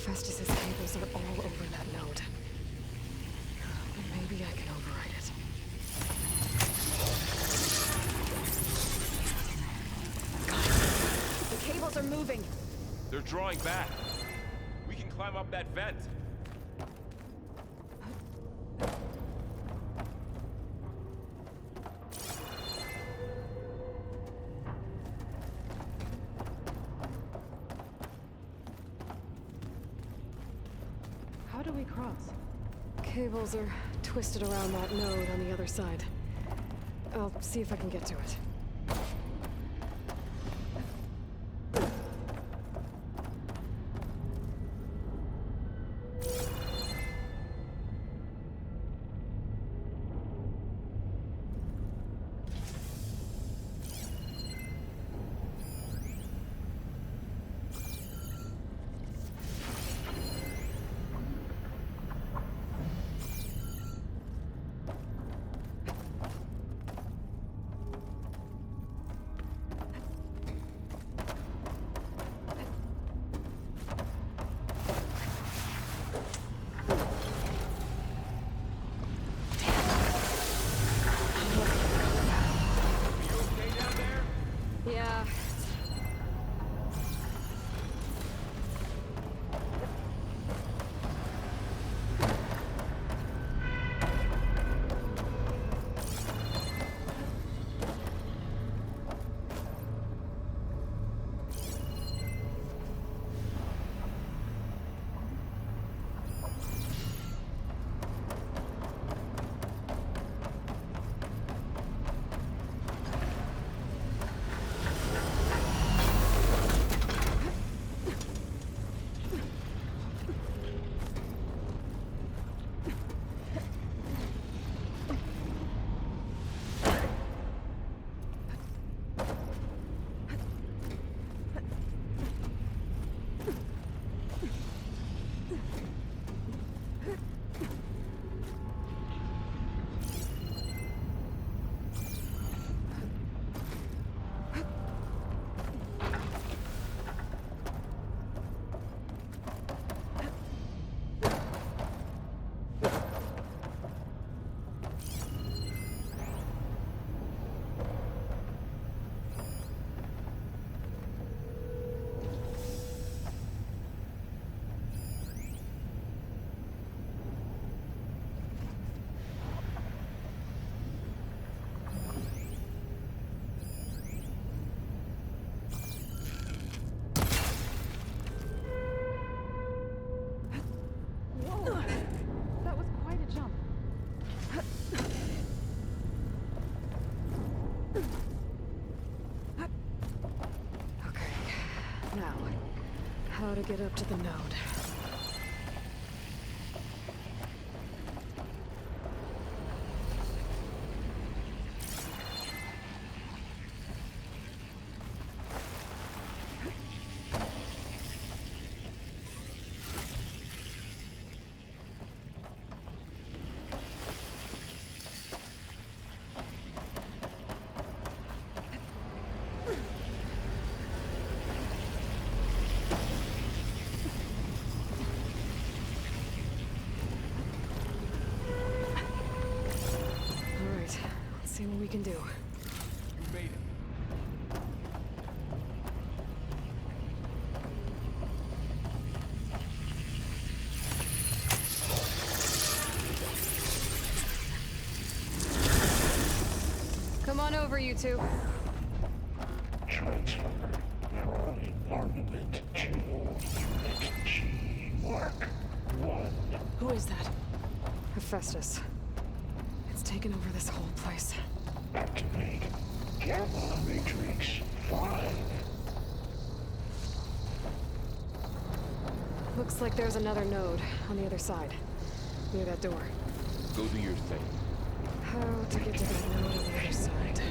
Festus's cables are all over that node. But maybe I can override it. Guys, the cables are moving. They're drawing back. We can climb up that vent. How do we cross? Cables are twisted around that node on the other side. I'll see if I can get to it. Yeah. How to get up to the node. See what we can do. We made it. Come on over, you two. Transfer from armament to Unit G Mark 1. Who is that? Hephaestus. It's taken over this whole place. Activate Gamma Matrix 5. Looks like there's another node on the other side, near that door. Go do your thing. How to get to that node on the other side?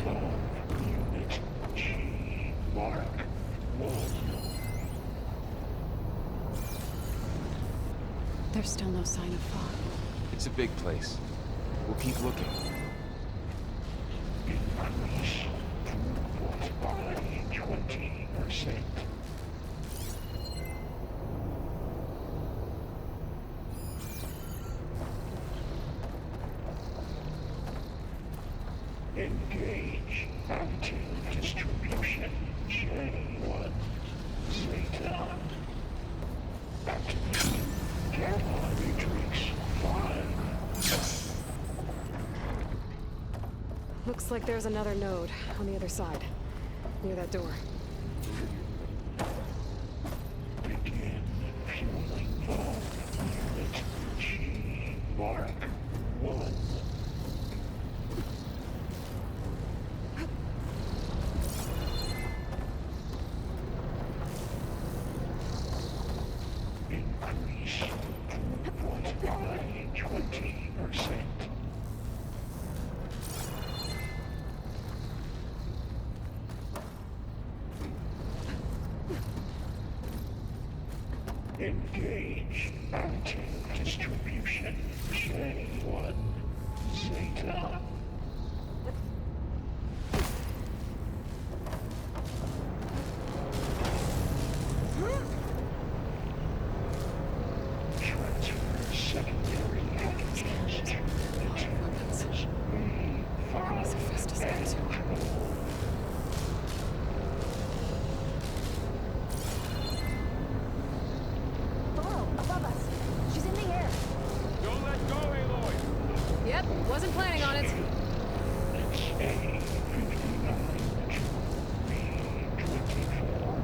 Unit G Mark 1. There's still no sign of fog. It's a big place. We'll keep looking. Increase throughput by 20%. Active distribution. J1. Zeta. Activate. Gamma matrix 5. Looks like there's another node on the other side, near that door. Begin fueling node. Unit G. Mark 1. Increase throughput by 20%. Engage active distribution. J1 Zeta. Transfer secondary packages to materials. What's Hephaestus up to? Below, above us. She's in the air. Don't let go, Aloy! Yep, wasn't planning on it. A59 to B24.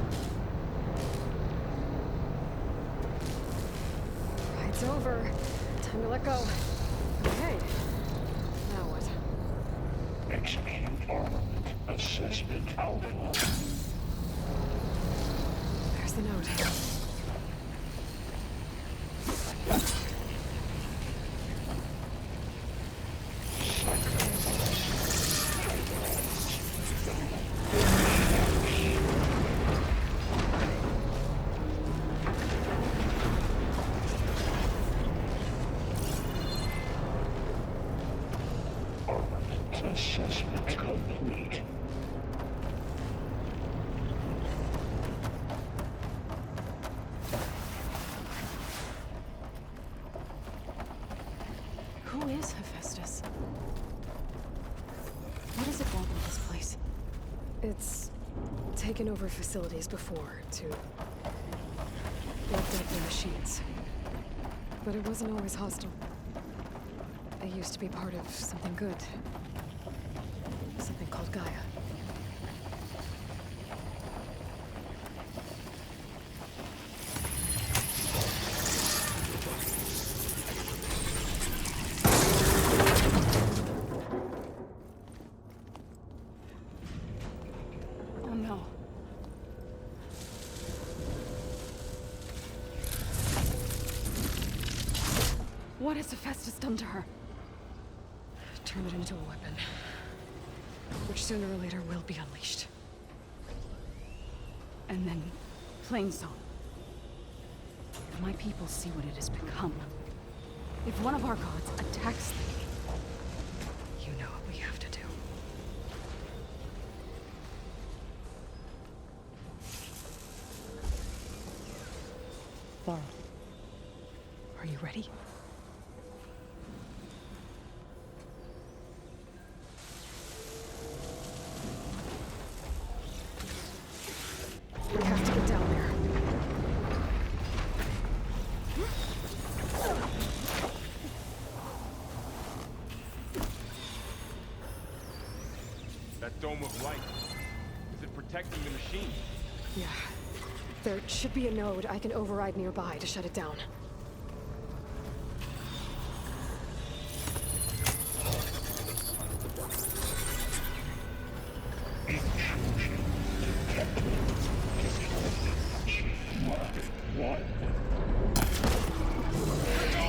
Ride's over. Time to let go. Okay. Now what? Execute armament assessment alpha. There's the note. Armament assessment complete. Who is Hephaestus? What does it want with this place? It's taken over facilities before to build deadly machines. But it wasn't always hostile. It used to be part of something good. Something called Gaia. Oh no. What has Hephaestus done to her? Turn it into a weapon, which sooner or later will be unleashed. And then, plain song. If my people see what it has become, if one of our gods attacks them, You know what we have to do. Laurel, are you ready? We have to get down there. That dome of light. Is it protecting the machine? Yeah. There should be a node I can override nearby to shut it down. Intrusion detected. Mark 1.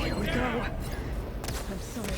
Here we go. I'm sorry.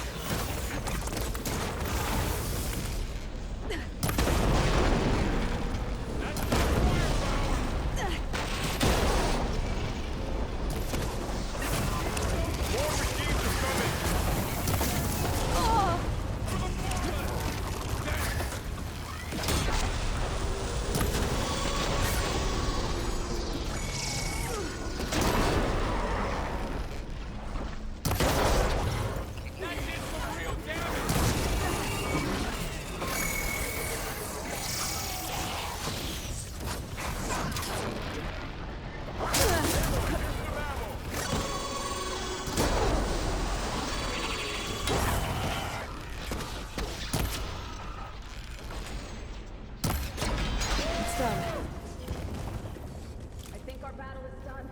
our battle is done.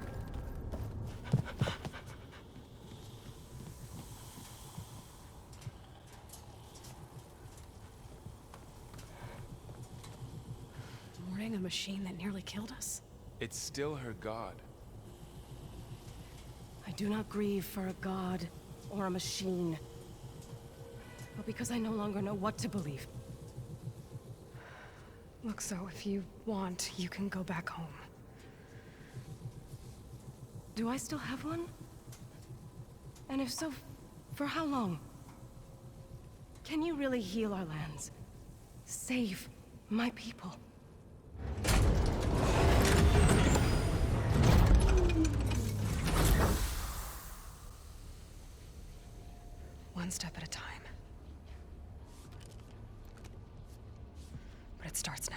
Mourning a machine that nearly killed us? It's still her god. I do not grieve for a god or a machine, but because I no longer know what to believe. Look, so if you want, you can go back home. Do I still have one? And if so, for how long? Can you really heal our lands? Save my people? One step at a time. But it starts now.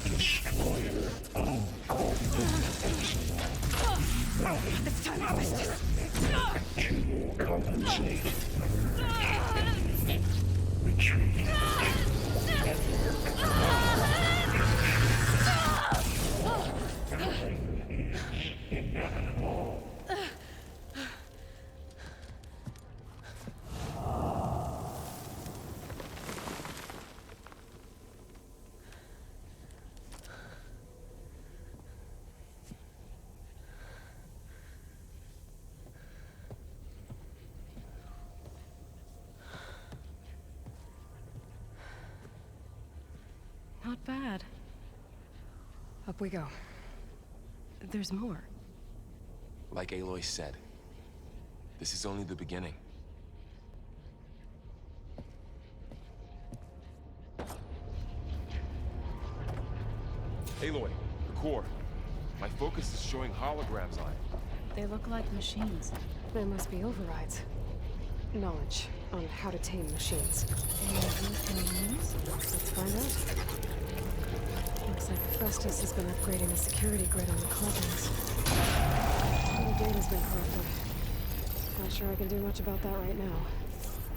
Destroyer. This time I missed it. To compensate. Retreat. Nothing is inevitable. Not bad. Up we go. There's more. Like Aloy said, this is only the beginning. Aloy, the core. My focus is showing holograms on it. They look like machines. There must be overrides. Knowledge on how to tame machines. Let's find out. Looks like Festus has been upgrading the security grid on the cauldrons. All the data's been corrupted. Not sure I can do much about that right now.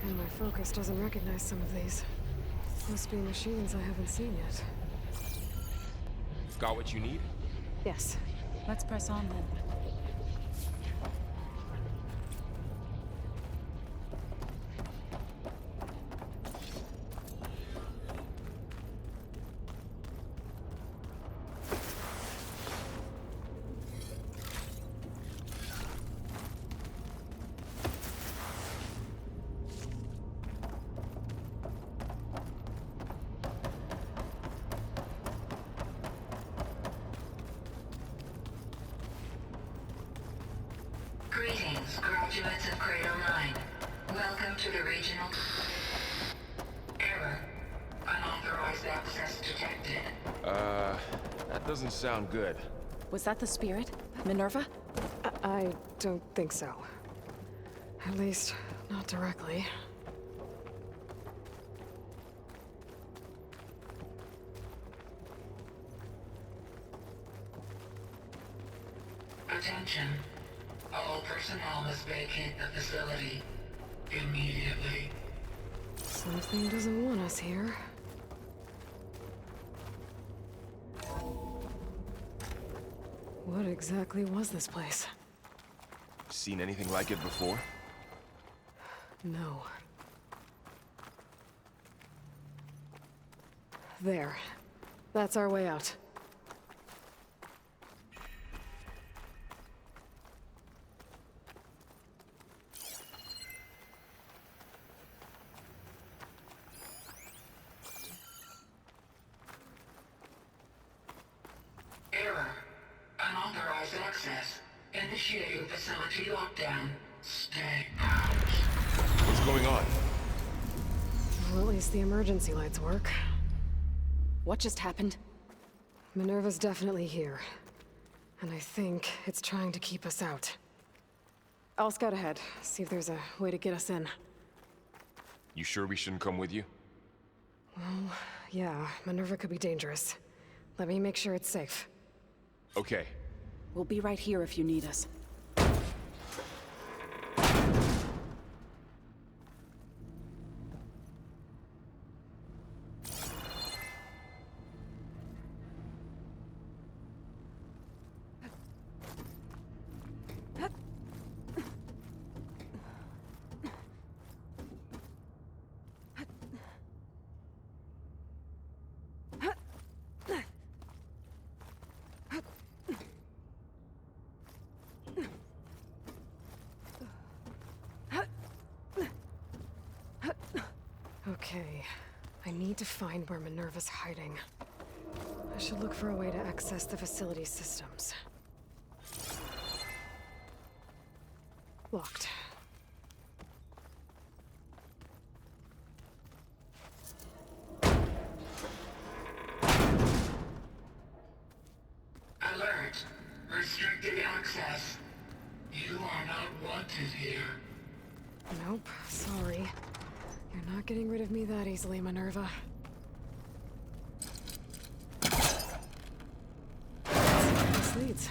And my focus doesn't recognize some of these. Must be machines I haven't seen yet. Got what you need? Yes. Let's press on then. Greetings, graduates of Cradle 9. Welcome to the regional... Error. Unauthorized access detected. That doesn't sound good. Was that the spirit? Minerva? I don't think so. At least, not directly. Attention. All personnel must vacate the facility immediately. Something doesn't want us here. What exactly was this place? Seen anything like it before? No. There. That's our way out. Error. Unauthorized access. Initiating facility lockdown. Stay out. What's going on? Well, at least the emergency lights work. What just happened? Minerva's definitely here. And I think it's trying to keep us out. I'll scout ahead, see if there's a way to get us in. You sure we shouldn't come with you? Well, yeah, Minerva could be dangerous. Let me make sure it's safe. Okay. We'll be right here if you need us. Okay, I need to find where Minerva's hiding. I should look for a way to access the facility systems. Locked. Alert. Restricted access. You are not wanted here. Nope, sorry. You're not getting rid of me that easily, Minerva. Let's see where this leads.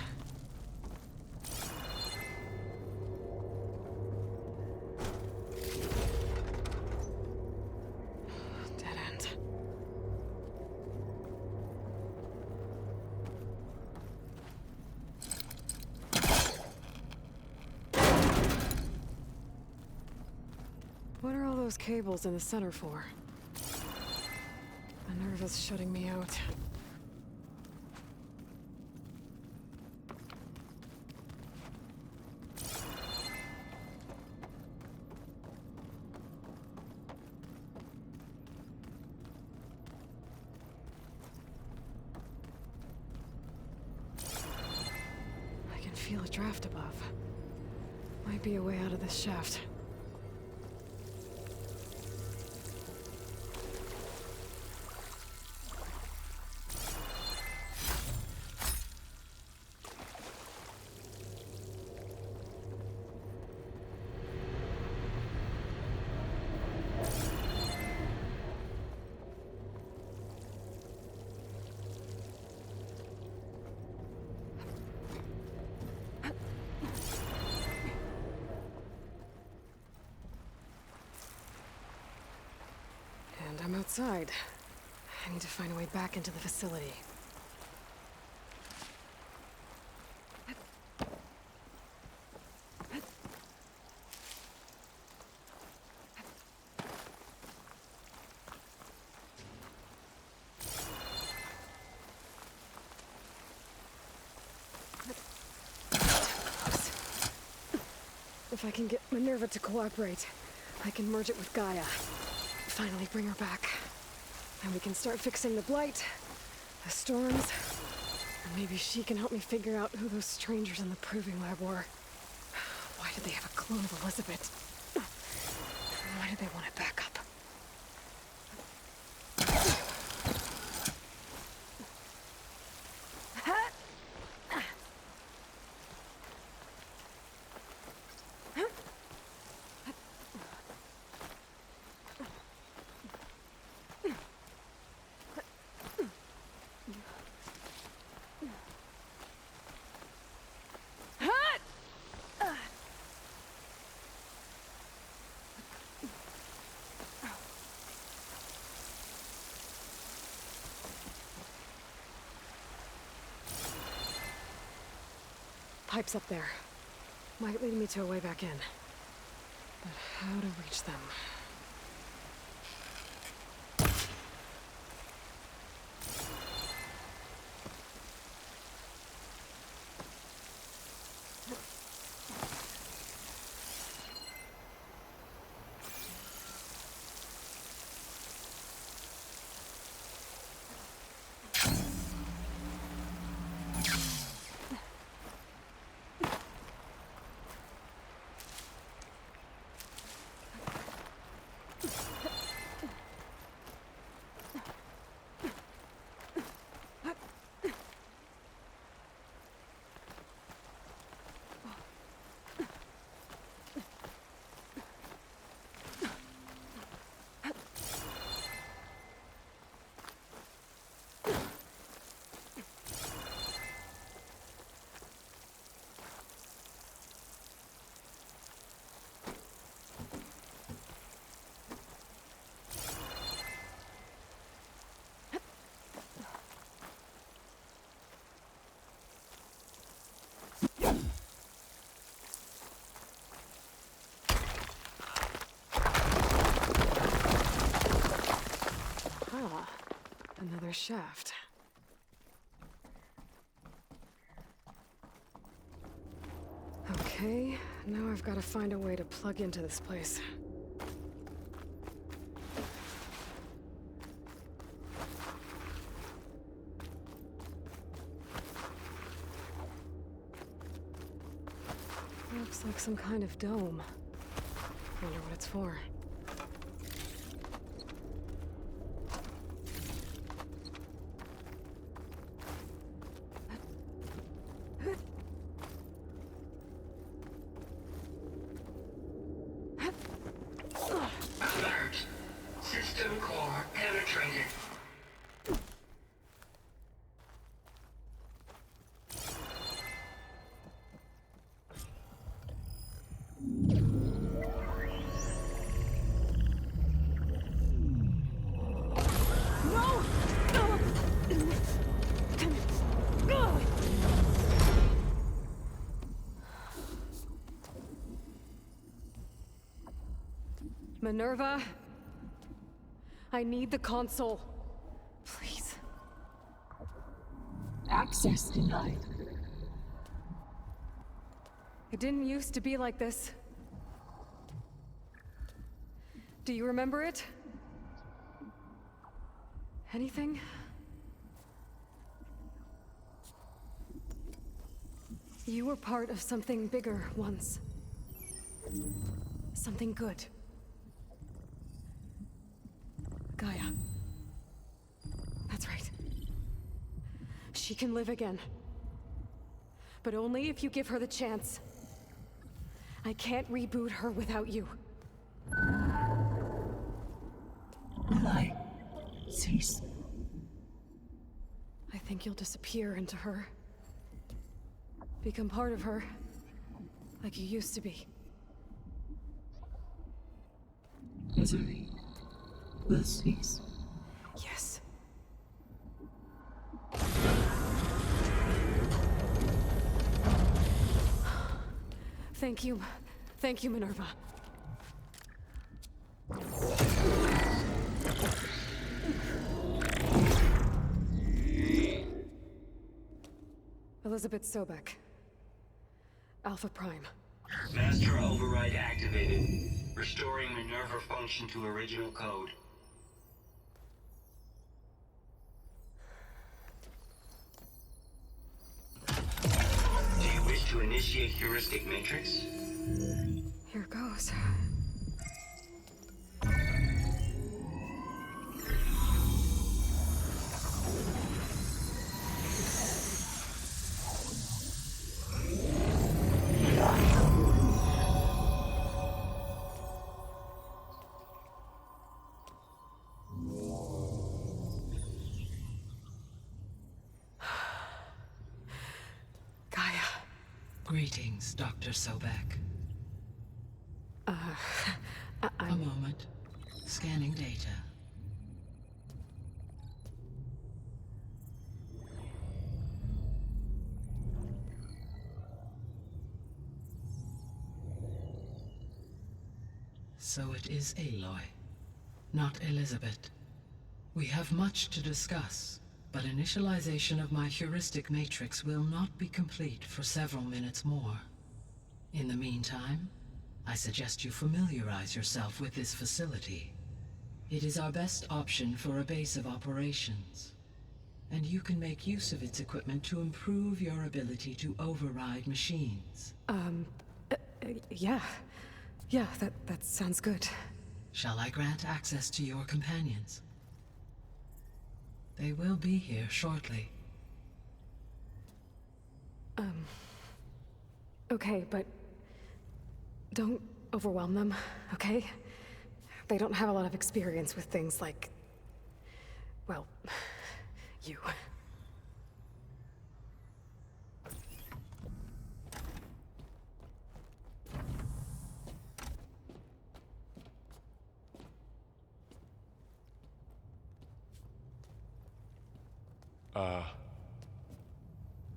Dead end. What are all those cables in the center for? Minerva's shutting me out. I can feel a draft above. Might be a way out of this shaft. And I'm outside. I need to find a way back into the facility. If I can get Minerva to cooperate, I can merge it with Gaia. Finally bring her back. And we can start fixing the blight, the storms, and maybe she can help me figure out who those strangers in the proving lab were. Why did they have a clone of Elizabeth? Why did they want it back up? Pipes up there. Might lead me to a way back in. But how to reach them? Another shaft. Okay, now I've got to find a way to plug into this place. like some kind of dome. Wonder what it's for. Alert. System core penetrated. Minerva, I need the console. Please. Access denied. It didn't used to be like this. Do you remember it? Anything? You were part of something bigger once. Something good. Gaia. That's right. She can live again. But only if you give her the chance. I can't reboot her without you. Lie. Cease. I think you'll disappear into her. Become part of her. Like you used to be. Misery will cease. Yes. Thank you. Thank you, Minerva. Elizabeth Sobek. Alpha Prime. Master override activated. Restoring Minerva function to original code. Do you wish to initiate heuristic matrix? Here goes. Gaia. Greetings, Dr. Sobek. A moment. Scanning data. So it is Aloy, not Elizabeth. We have much to discuss, but initialization of my heuristic matrix will not be complete for several minutes more. In the meantime, I suggest you familiarize yourself with this facility. It is our best option for a base of operations, and you can make use of its equipment to improve your ability to override machines. Yeah. Yeah, that sounds good. Shall I grant access to your companions? They will be here shortly. Okay, but don't overwhelm them, okay? They don't have a lot of experience with things like, well, you.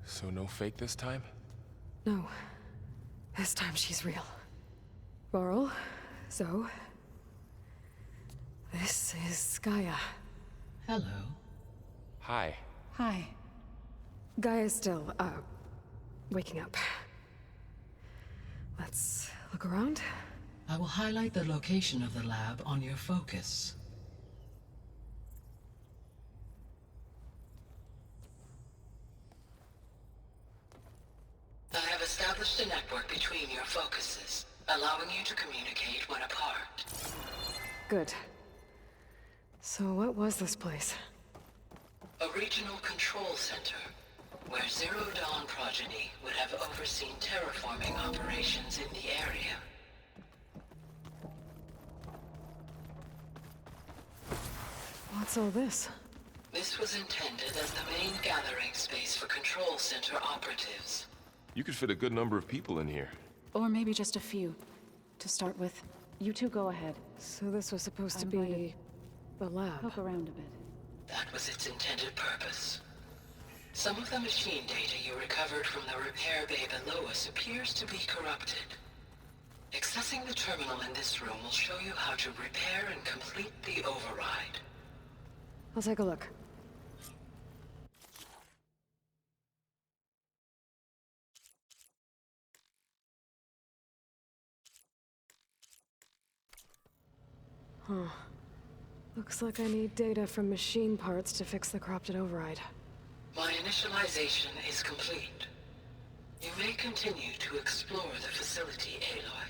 So no fake this time? No. This time she's real. Laurel, Zoe. This is Gaia. Hello. Hi. Hi. Gaia's still, waking up. Let's look around. I will highlight the location of the lab on your focus. I have established established a network between your focuses, allowing you to communicate when apart. Good. So what was this place? A regional control center, where Zero Dawn progeny would have overseen terraforming operations in the area. What's all this? This was intended as the main gathering space for control center operatives. You could fit a good number of people in here. Or maybe just a few. To start with, you two go ahead. So this was supposed to I'm going be the lab. Poke around a bit. That was its intended purpose. Some of the machine data you recovered from the repair bay below us appears to be corrupted. Accessing the terminal in this room will show you how to repair and complete the override. I'll take a look. Huh. Looks like I need data from machine parts to fix the corrupted override. My initialization is complete. You may continue to explore the facility, Aloy.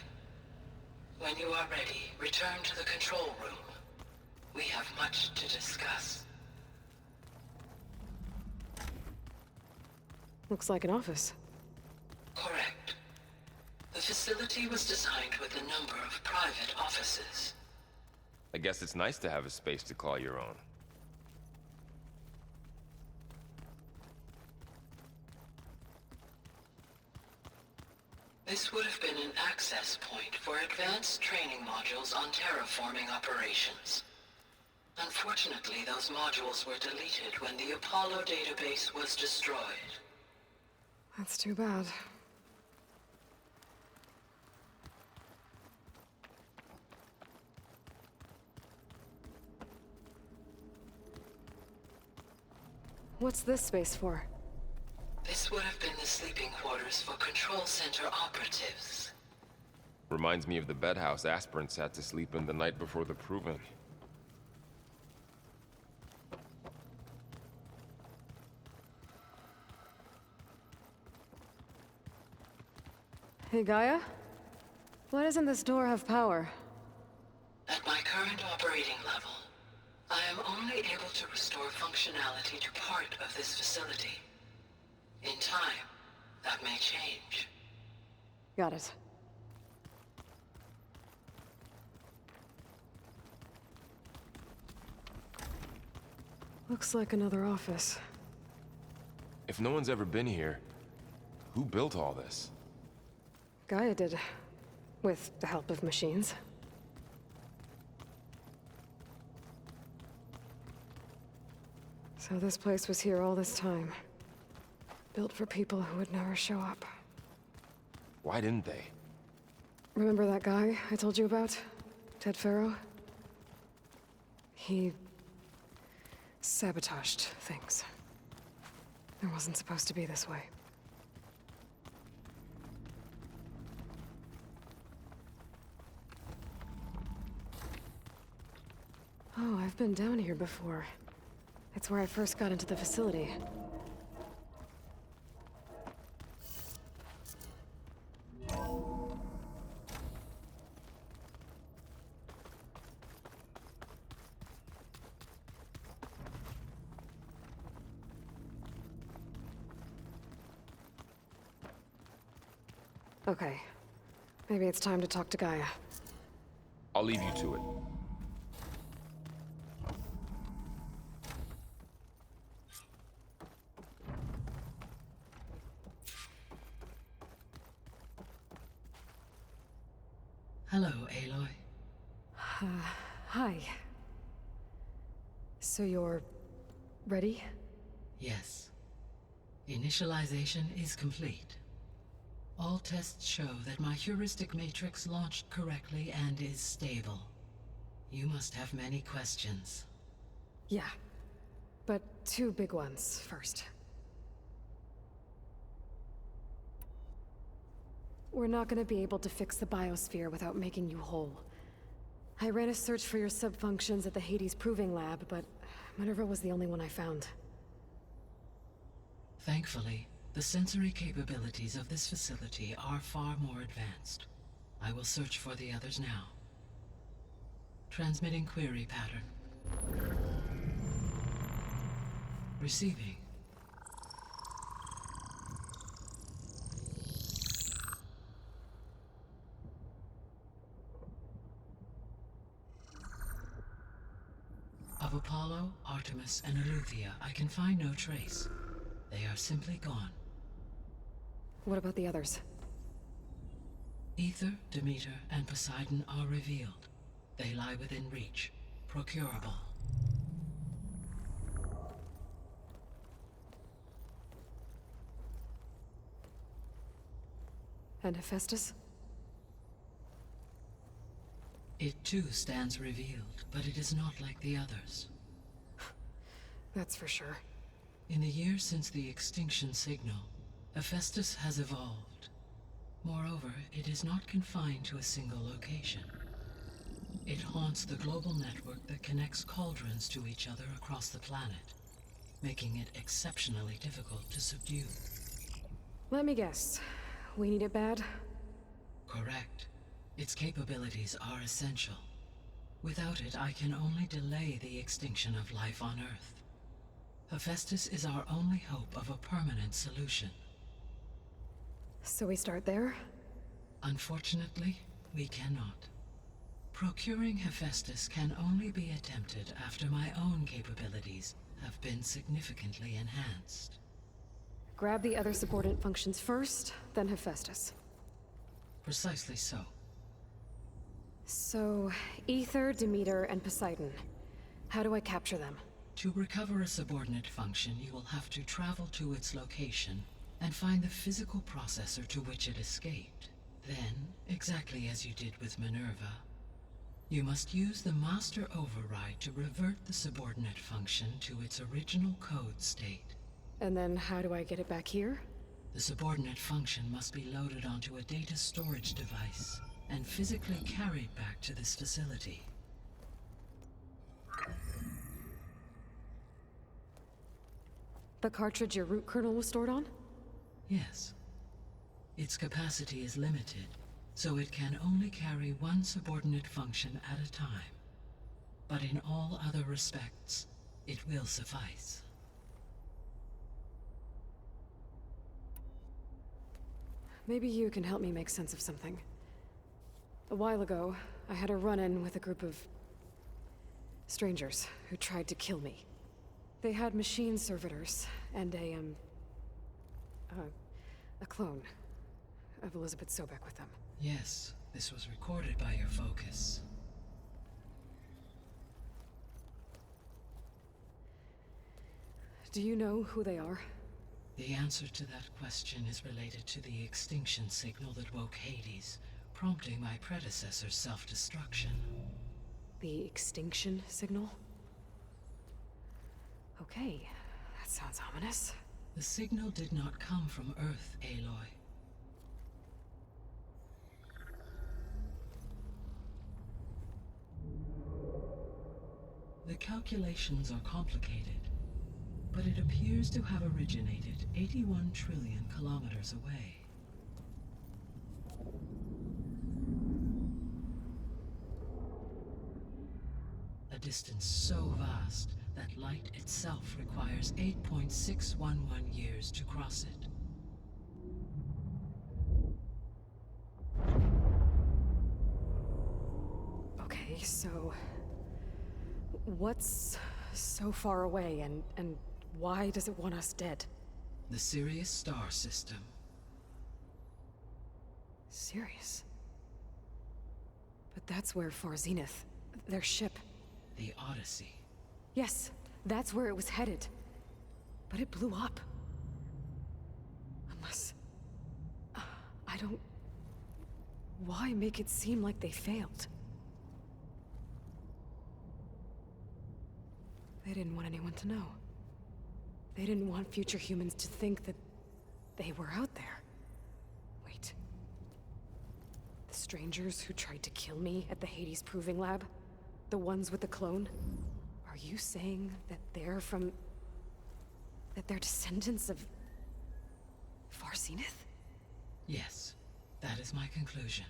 When you are ready, return to the control room. We have much to discuss. Looks like an office. Correct. The facility was designed with a number of private offices. I guess it's nice to have a space to call your own. This would have been an access point for advanced training modules on terraforming operations. Unfortunately, those modules were deleted when the Apollo database was destroyed. That's too bad. What's this space for? This would have been the sleeping quarters for control center operatives. Reminds me of the bedhouse aspirants had to sleep in the night before the proving. Hey, Gaia? Why doesn't this door have power? At my current operating level, I am only able to restore functionality to part of this facility. In time, that may change. Got it. Looks like another office. If no one's ever been here, who built all this? Gaia did. With the help of machines. So this place was here all this time. Built for people who would never show up. Why didn't they? Remember that guy I told you about? Ted Farrow? He sabotaged things. It wasn't supposed to be this way. Oh, I've been down here before. It's where I first got into the facility. Okay. Maybe it's time to talk to Gaia. I'll leave you to it. Hello, Aloy. Hi. So you're ready? Yes. Initialization is complete. All tests show that my heuristic matrix launched correctly and is stable. You must have many questions. Yeah. But two big ones first. We're not gonna be able to fix the biosphere without making you whole. I ran a search for your subfunctions at the Hades Proving Lab, but Minerva was the only one I found. Thankfully, The sensory capabilities of this facility are far more advanced. I will search for the others now. Transmitting query pattern. Receiving. Of Apollo, Artemis, and Eleuthia, I can find no trace. They are simply gone. What about the others? Ether, Demeter, and Poseidon are revealed. They lie within reach, procurable. And Hephaestus? It too stands revealed, but it is not like the others. That's for sure. In the years since the extinction signal, Hephaestus has evolved. Moreover, it is not confined to a single location. It haunts the global network that connects cauldrons to each other across the planet, making it exceptionally difficult to subdue. Let me guess. We need it bad? Correct. Its capabilities are essential. Without it, I can only delay the extinction of life on Earth. Hephaestus is our only hope of a permanent solution. So we start there? Unfortunately, we cannot. Procuring Hephaestus can only be attempted after my own capabilities have been significantly enhanced. Grab the other subordinate functions first, then Hephaestus. Precisely so. So, Ether, Demeter, and Poseidon. How do I capture them? To recover a subordinate function, you will have to travel to its location and find the physical processor to which it escaped. Then, exactly as you did with Minerva, you must use the master override to revert the subordinate function to its original code state. And then how do I get it back here? The subordinate function must be loaded onto a data storage device and physically carried back to this facility. The cartridge your root kernel was stored on? Yes. Its capacity is limited, so it can only carry one subordinate function at a time. But in all other respects, it will suffice. Maybe you can help me make sense of something. A while ago, I had a run-in with a group of strangers who tried to kill me. They had machine servitors and a clone of Elizabeth Sobek with them. Yes, this was recorded by your focus. Do you know who they are? The answer to that question is related to the extinction signal that woke Hades, prompting my predecessor's self-destruction. The extinction signal? Okay, that sounds ominous. The signal did not come from Earth, Aloy. The calculations are complicated, but it appears to have originated 81 trillion kilometers away. A distance so vast that light itself requires 8.611 years to cross it. Okay, so what's so far away and why does it want us dead? The Sirius star system. Sirius? But that's where Far Zenith, their ship. The Odyssey. Yes, that's where it was headed. But it blew up. Unless... I don't... Why make it seem like they failed? They didn't want anyone to know. They didn't want future humans to think that they were out there. Wait. The strangers who tried to kill me at the Hades Proving Lab? The ones with the clone? Are you saying that they're from... that they're descendants of... Far Zenith? Yes, that is my conclusion.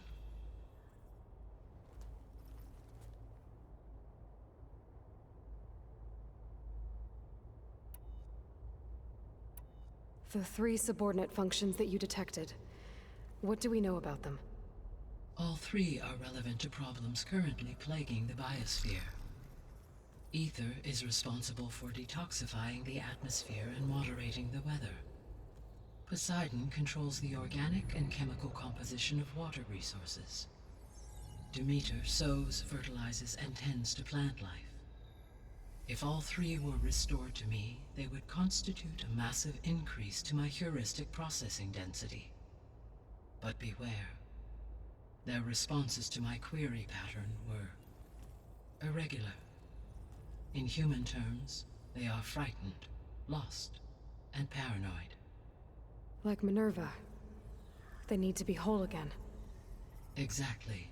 The 3 subordinate functions that you detected. What do we know about them? All 3 are relevant to problems currently plaguing the biosphere. Ether is responsible for detoxifying the atmosphere and moderating the weather. Poseidon controls the organic and chemical composition of water resources. Demeter sows, fertilizes, and tends to plant life. If all 3 were restored to me, they would constitute a massive increase to my heuristic processing density. But beware. Their responses to my query pattern were irregular. In human terms, they are frightened, lost, and paranoid. Like Minerva. They need to be whole again. Exactly.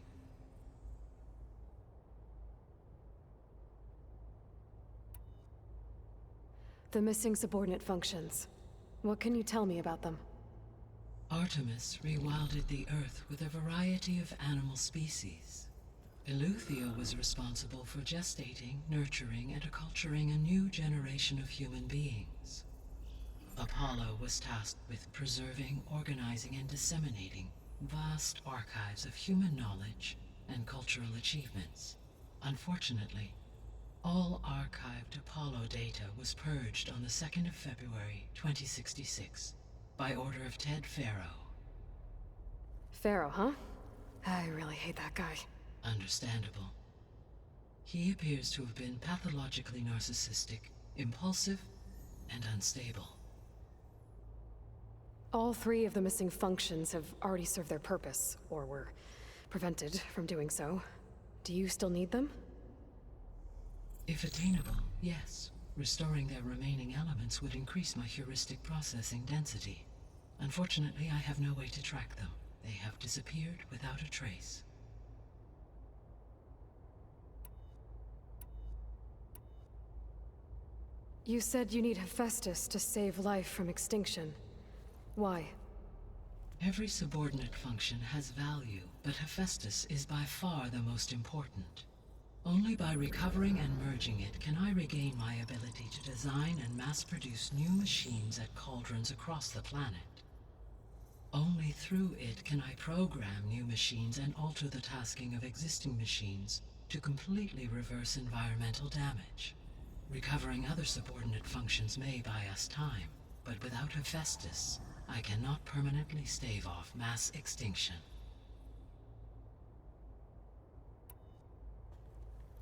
The missing subordinate functions. What can you tell me about them? Artemis rewilded the Earth with a variety of animal species. Eleuthia was responsible for gestating, nurturing, and acculturating a new generation of human beings. Apollo was tasked with preserving, organizing, and disseminating vast archives of human knowledge and cultural achievements. Unfortunately, all archived Apollo data was purged on the 2nd of February, 2066, by order of Ted Faro. Pharaoh, huh? I really hate that guy. Understandable. He appears to have been pathologically narcissistic, impulsive, and unstable. All 3 of the missing functions have already served their purpose, or were prevented from doing so. Do you still need them? If attainable, yes. Restoring their remaining elements would increase my heuristic processing density. Unfortunately, I have no way to track them. They have disappeared without a trace. You said you need Hephaestus to save life from extinction. Why? Every subordinate function has value, but Hephaestus is by far the most important. Only by recovering and merging it can I regain my ability to design and mass-produce new machines at cauldrons across the planet. Only through it can I program new machines and alter the tasking of existing machines to completely reverse environmental damage. Recovering other subordinate functions may buy us time, but without Hephaestus, I cannot permanently stave off mass extinction.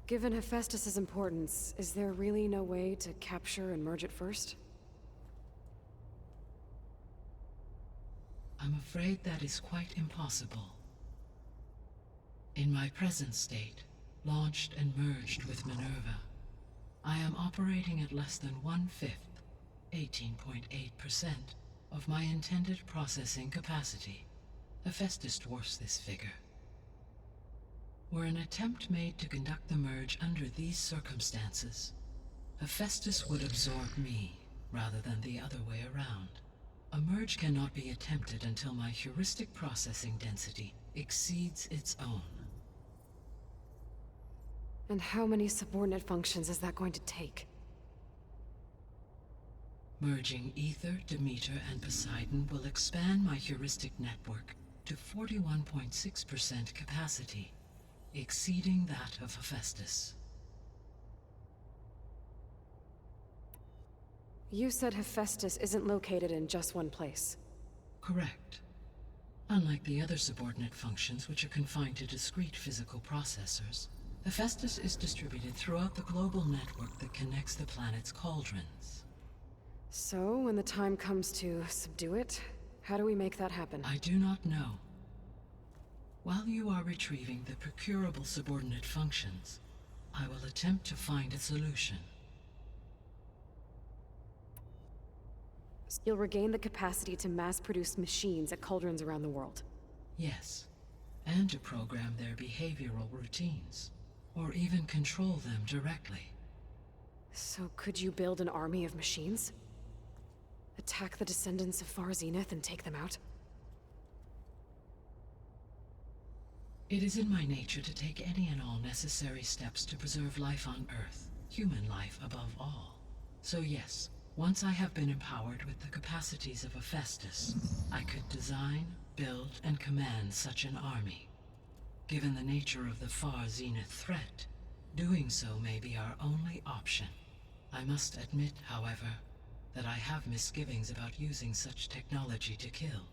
Given Hephaestus's importance, is there really no way to capture and merge it first? I'm afraid that is quite impossible. In my present state, launched and merged with Minerva, I am operating at less than 1/5, 18.8%, of my intended processing capacity. Hephaestus dwarfs this figure. Were an attempt made to conduct the merge under these circumstances, Hephaestus would absorb me, rather than the other way around. A merge cannot be attempted until my heuristic processing density exceeds its own. And how many subordinate functions is that going to take? Merging Ether, Demeter, and Poseidon will expand my heuristic network to 41.6% capacity, exceeding that of Hephaestus. You said Hephaestus isn't located in just one place. Correct. Unlike the other subordinate functions, which are confined to discrete physical processors, Hephaestus is distributed throughout the global network that connects the planet's cauldrons. So, when the time comes to subdue it, how do we make that happen? I do not know. While you are retrieving the procurable subordinate functions, I will attempt to find a solution. You'll regain the capacity to mass-produce machines at cauldrons around the world. Yes, and to program their behavioral routines, or even control them directly. So could you build an army of machines? A Attack the descendants of Far Zenith and take them out? It is in my nature to take any and all necessary steps to preserve life on Earth, human life above all. So yes, once I have been empowered with the capacities of a Festus, I could design, build, and command such an army. Given the nature of the Far Zenith threat, doing so may be our only option. I must admit, however, that I have misgivings about using such technology to kill,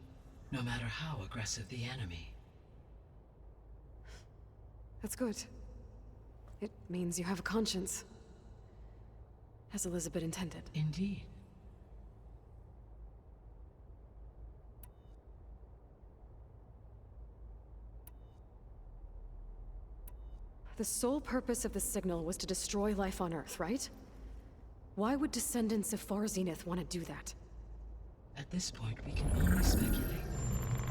no matter how aggressive the enemy. That's good. It means you have a conscience. As Elizabeth intended. Indeed. The sole purpose of the signal was to destroy life on Earth, right? Why would descendants of Far Zenith want to do that? At this point, we can only speculate.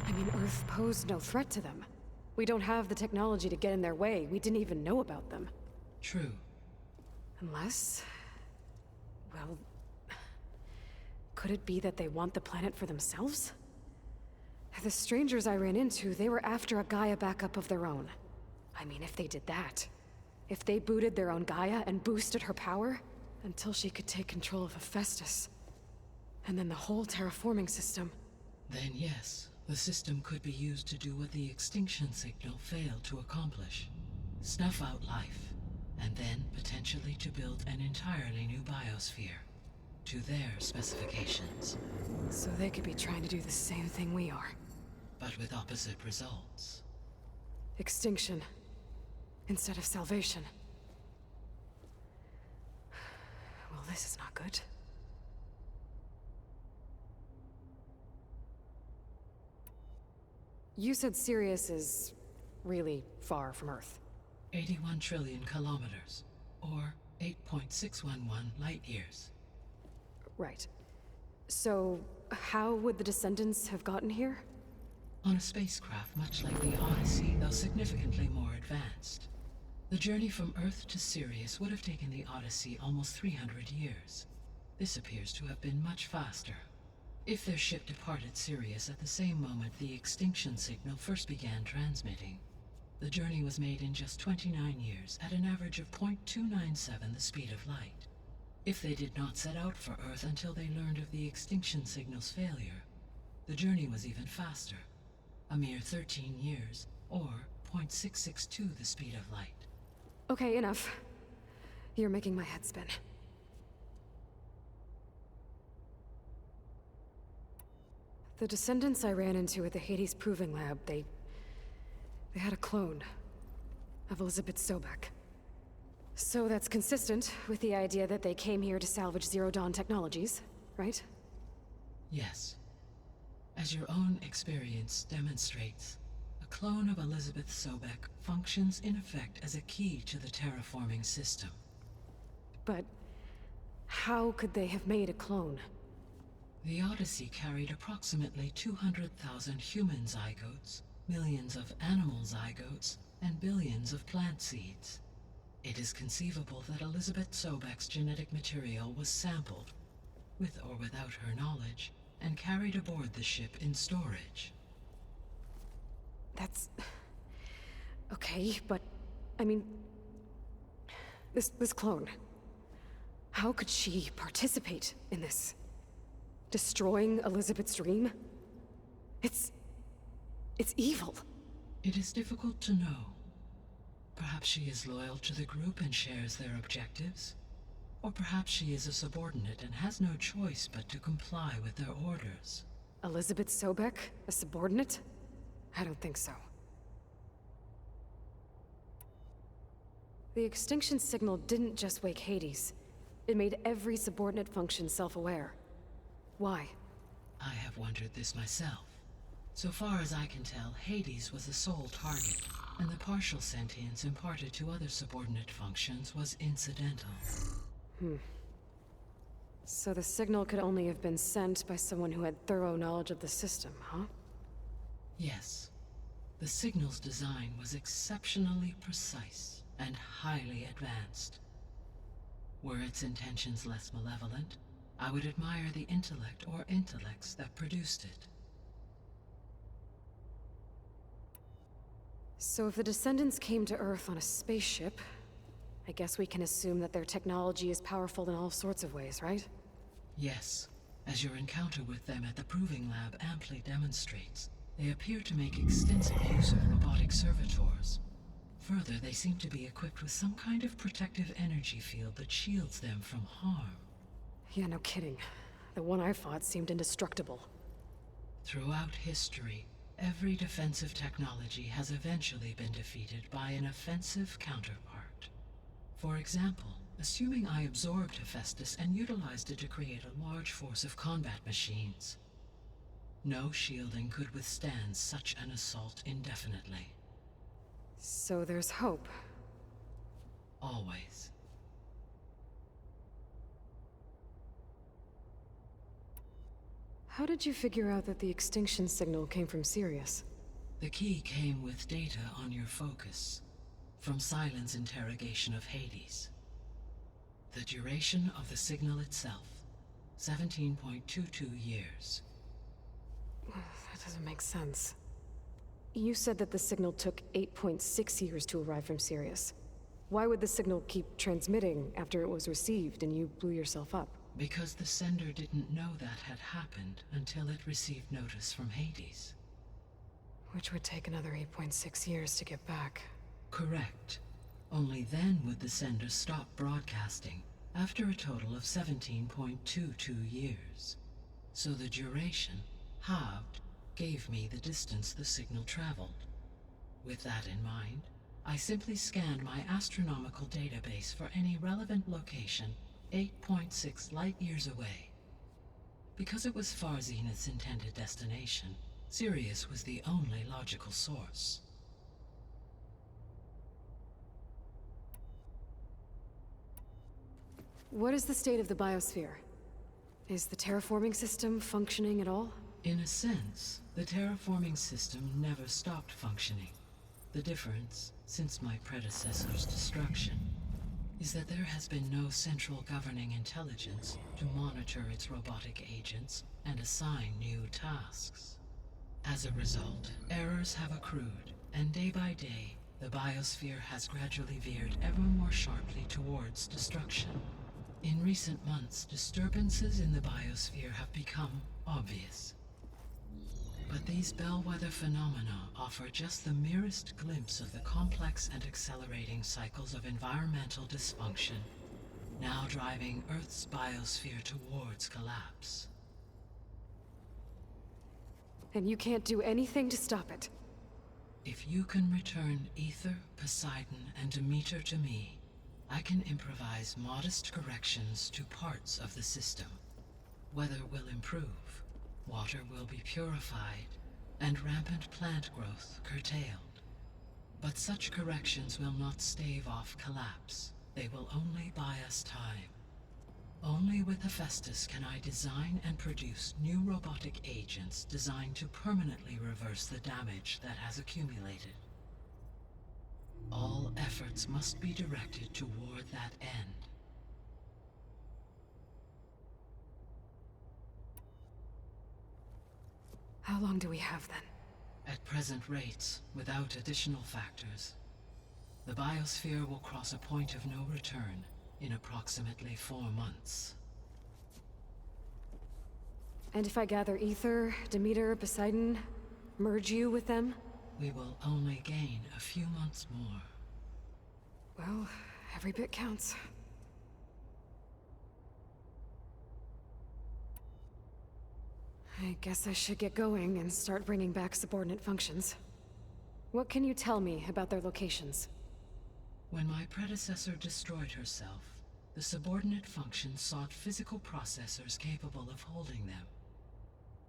I mean, Earth posed no threat to them. We don't have the technology to get in their way. We didn't even know about them. True. Unless... well... could it be that they want the planet for themselves? The strangers I ran into, they were after a Gaia backup of their own. I mean, if they did that... if they booted their own Gaia and boosted her power... until she could take control of Hephaestus. And then the whole terraforming system. Then yes, the system could be used to do what the extinction signal failed to accomplish. Snuff out life, and then potentially to build an entirely new biosphere. To their specifications. So they could be trying to do the same thing we are. But with opposite results. Extinction. Instead of salvation. Well, this is not good. You said Sirius is really far from Earth. 81 trillion kilometers, or 8.611 light years. Right. So, how would the descendants have gotten here? On a spacecraft much like the Odyssey, though significantly more advanced. The journey from Earth to Sirius would have taken the Odyssey almost 300 years. This appears to have been much faster. If their ship departed Sirius at the same moment the extinction signal first began transmitting, the journey was made in just 29 years at an average of 0.297 the speed of light. If they did not set out for Earth until they learned of the extinction signal's failure, the journey was even faster, a mere 13 years, or 0.662 the speed of light. Okay, enough. You're making my head spin. The descendants I ran into at the Hades Proving Lab, they had a clone of Elizabeth Sobek. So that's consistent with the idea that they came here to salvage Zero Dawn technologies, right? Yes. As your own experience demonstrates, a clone of Elizabeth Sobek functions in effect as a key to the terraforming system. But how could they have made a clone? The Odyssey carried approximately 200,000 human zygotes, millions of animal zygotes, and billions of plant seeds. It is conceivable that Elizabeth Sobek's genetic material was sampled, with or without her knowledge, and carried aboard the ship in storage. That's... okay, but... I mean... This clone... how could she participate in this? Destroying Elizabeth's dream? It's evil. It is difficult to know. Perhaps she is loyal to the group and shares their objectives. Or perhaps she is a subordinate and has no choice but to comply with their orders. Elizabeth Sobek, a subordinate? I don't think so. The extinction signal didn't just wake Hades. It made every subordinate function self-aware. Why? I have wondered this myself. So far as I can tell, Hades was the sole target, and the partial sentience imparted to other subordinate functions was incidental. So the signal could only have been sent by someone who had thorough knowledge of the system, huh? Yes. The signal's design was exceptionally precise and highly advanced. Were its intentions less malevolent, I would admire the intellect or intellects that produced it. So if the descendants came to Earth on a spaceship, I guess we can assume that their technology is powerful in all sorts of ways, right? Yes, as your encounter with them at the Proving Lab amply demonstrates, they appear to make extensive use of robotic servitors. Further, they seem to be equipped with some kind of protective energy field that shields them from harm. Yeah, no kidding. The one I fought seemed indestructible. Throughout history, every defensive technology has eventually been defeated by an offensive counterpart. For example, assuming I absorbed Hephaestus and utilized it to create a large force of combat machines. No shielding could withstand such an assault indefinitely. So there's hope. Always. How did you figure out that the extinction signal came from Sirius? The key came with data on your focus, from Silent's interrogation of Hades. The duration of the signal itself, 17.22 years. That doesn't make sense. You said that the signal took 8.6 years to arrive from Sirius. Why would the signal keep transmitting after it was received and you blew yourself up? Because the sender didn't know that had happened until it received notice from Hades. Which would take another 8.6 years to get back. Correct. Only then would the sender stop broadcasting, after a total of 17.22 years. So the duration, halved, gave me the distance the signal traveled. With that in mind, I simply scanned my astronomical database for any relevant location 8.6 light-years away. Because it was far Zenith's intended destination, Sirius was the only logical source. What is the state of the biosphere? Is the terraforming system functioning at all? In a sense, the terraforming system never stopped functioning. The difference, since my predecessor's destruction, is that there has been no central governing intelligence to monitor its robotic agents and assign new tasks. As a result, errors have accrued, and day by day, the biosphere has gradually veered ever more sharply towards destruction. In recent months, disturbances in the biosphere have become obvious. But these bellwether phenomena offer just the merest glimpse of the complex and accelerating cycles of environmental dysfunction, now driving Earth's biosphere towards collapse. And you can't do anything to stop it? If you can return Ether, Poseidon, and Demeter to me, I can improvise modest corrections to parts of the system. Weather will improve, water will be purified, and rampant plant growth curtailed. But such corrections will not stave off collapse. They will only buy us time. Only with Hephaestus can I design and produce new robotic agents designed to permanently reverse the damage that has accumulated. All efforts must be directed toward that end. How long do we have then? At present rates, without additional factors, the biosphere will cross a point of no return in approximately 4 months. And if I gather Ether, Demeter, Poseidon, merge you with them? We will only gain a few months more. Well, every bit counts. I guess I should get going and start bringing back subordinate functions. What can you tell me about their locations? When my predecessor destroyed herself, the subordinate functions sought physical processors capable of holding them.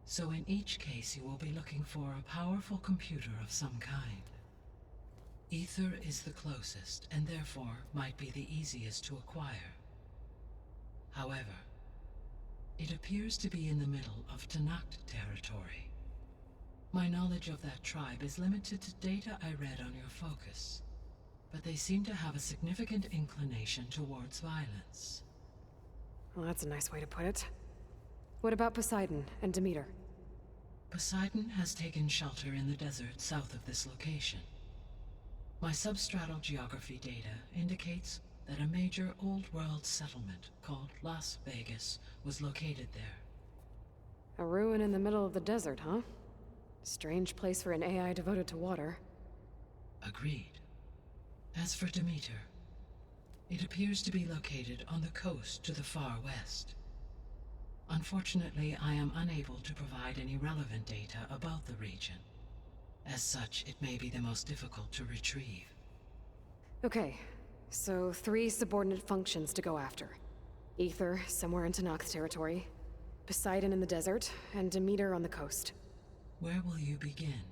So in each case you will be looking for a powerful computer of some kind. Ether is the closest, and therefore might be the easiest to acquire. However, it appears to be in the middle of Tanakh territory. My knowledge of that tribe is limited to data I read on your focus, but they seem to have a significant inclination towards violence. Well, that's a nice way to put it. What about Poseidon and Demeter? Poseidon has taken shelter in the desert south of this location. My substratal geography data indicates that a major old-world settlement called Las Vegas was located there. A ruin in the middle of the desert, huh? Strange place for an AI devoted to water. Agreed. As for Demeter, it appears to be located on the coast to the far west. Unfortunately, I am unable to provide any relevant data about the region. As such, it may be the most difficult to retrieve. Okay, so 3 subordinate functions to go after. Ether, somewhere in Tanakh territory, Poseidon in the desert, and Demeter on the coast. Where will you begin?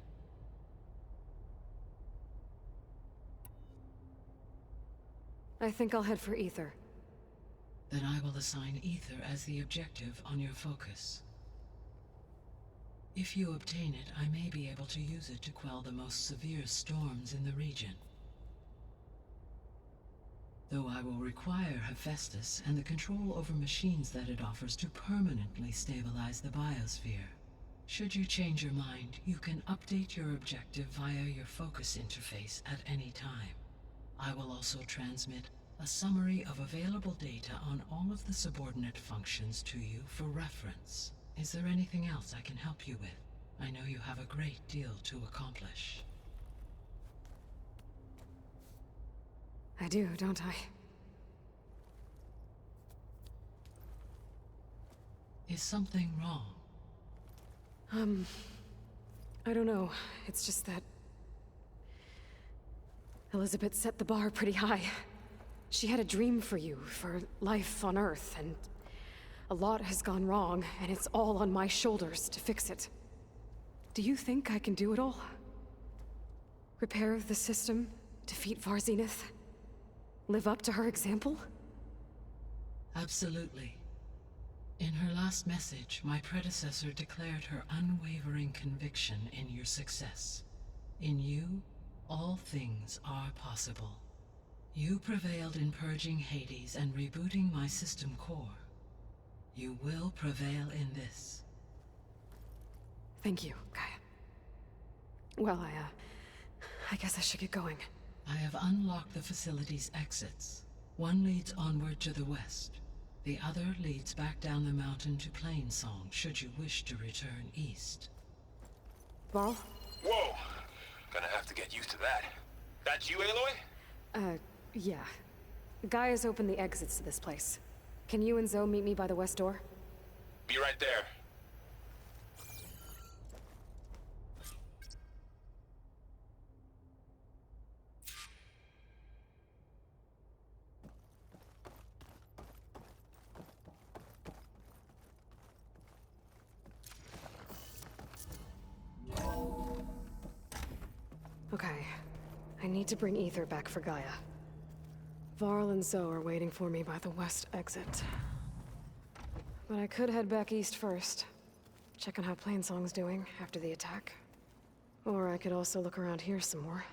I think I'll head for Ether. Then I will assign Ether as the objective on your focus. If you obtain it, I may be able to use it to quell the most severe storms in the region. Though I will require Hephaestus and the control over machines that it offers to permanently stabilize the biosphere. Should you change your mind, you can update your objective via your focus interface at any time. I will also transmit a summary of available data on all of the subordinate functions to you for reference. Is there anything else I can help you with? I know you have a great deal to accomplish. I do, don't I? Is something wrong? I don't know. It's just that Elizabeth set the bar pretty high. She had a dream for you, for life on Earth, and a lot has gone wrong, and it's all on my shoulders to fix it. Do you think I can do it all? Repair the system, defeat Varzenith, live up to her example? Absolutely. In her last message, my predecessor declared her unwavering conviction in your success. In you, all things are possible. You prevailed in purging Hades and rebooting my system core. You will prevail in this. Thank you, Gaia. Well, I guess I should get going. I have unlocked the facility's exits. One leads onward to the west. The other leads back down the mountain to Plainsong, should you wish to return east. Varl? Whoa! Gonna have to get used to that. That's you, Aloy? Yeah. Gaia's opened the exits to this place. Can you and Zoe meet me by the west door? Be right there. Okay. I need to bring Ether back for Gaia. Varl and Zoe are waiting for me by the west exit. But I could head back east first. Check on how Plainsong's doing after the attack. Or I could also look around here some more.